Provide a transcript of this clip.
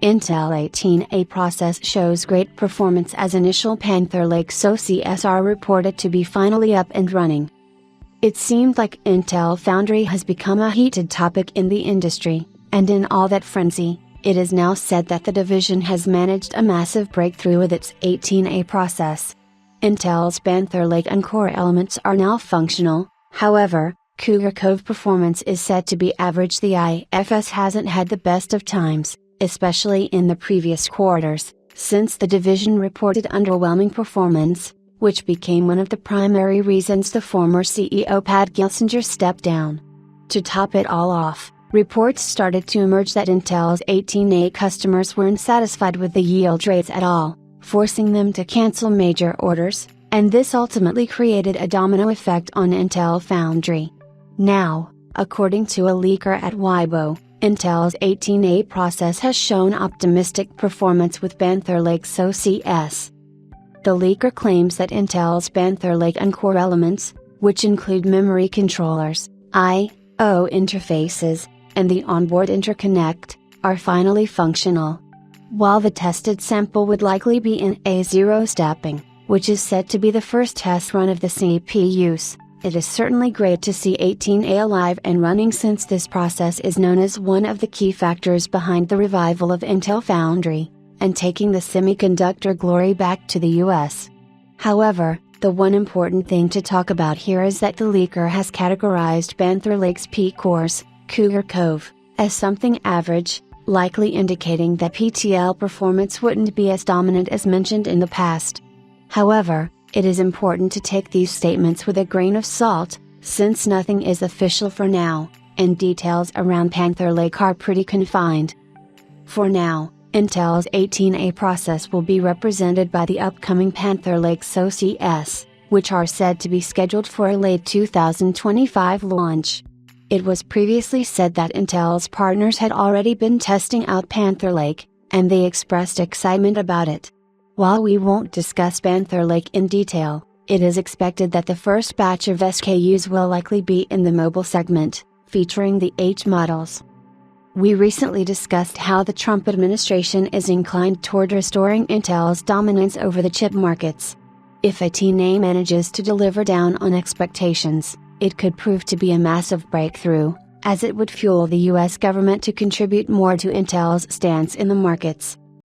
Intel 18A process shows great performance as initial Panther Lake SoCs are reported to be finally up and running. It seemed like Intel Foundry has become a heated topic in the industry, and in all that frenzy, it is now said that the division has managed a massive breakthrough with its 18A process. Intel's Panther Lake and core elements are now functional, however, Cougar Cove performance is said to be average. The IFS hasn't had the best of times, especially in the previous quarters, since the division reported underwhelming performance, which became one of the primary reasons the former CEO Pat Gelsinger stepped down. To top it all off, reports started to emerge that Intel's 18A customers weren't satisfied with the yield rates at all, forcing them to cancel major orders, and this ultimately created a domino effect on Intel Foundry. Now, according to a leaker at Weibo, Intel's 18A process has shown optimistic performance with Panther Lake SoCs. The leaker claims that Intel's Panther Lake and core elements, which include memory controllers, I/O interfaces, and the onboard interconnect, are finally functional. While the tested sample would likely be in A0 stepping, which is said to be the first test run of the CPUs, it is certainly great to see 18A alive and running, since this process is known as one of the key factors behind the revival of Intel Foundry, and taking the semiconductor glory back to the US. However, the one important thing to talk about here is that the leaker has categorized Panther Lake's P cores, Cougar Cove, as something average, likely indicating that PTL performance wouldn't be as dominant as mentioned in the past. However, it is important to take these statements with a grain of salt, since nothing is official for now, and details around Panther Lake are pretty confined. For now, Intel's 18A process will be represented by the upcoming Panther Lake SoCs, which are said to be scheduled for a late 2025 launch. It was previously said that Intel's partners had already been testing out Panther Lake, and they expressed excitement about it. While we won't discuss Panther Lake in detail, it is expected that the first batch of SKUs will likely be in the mobile segment, featuring the H models. We recently discussed how the Trump administration is inclined toward restoring Intel's dominance over the chip markets. If 18A manages to deliver down on expectations, it could prove to be a massive breakthrough, as it would fuel the US government to contribute more to Intel's stance in the markets.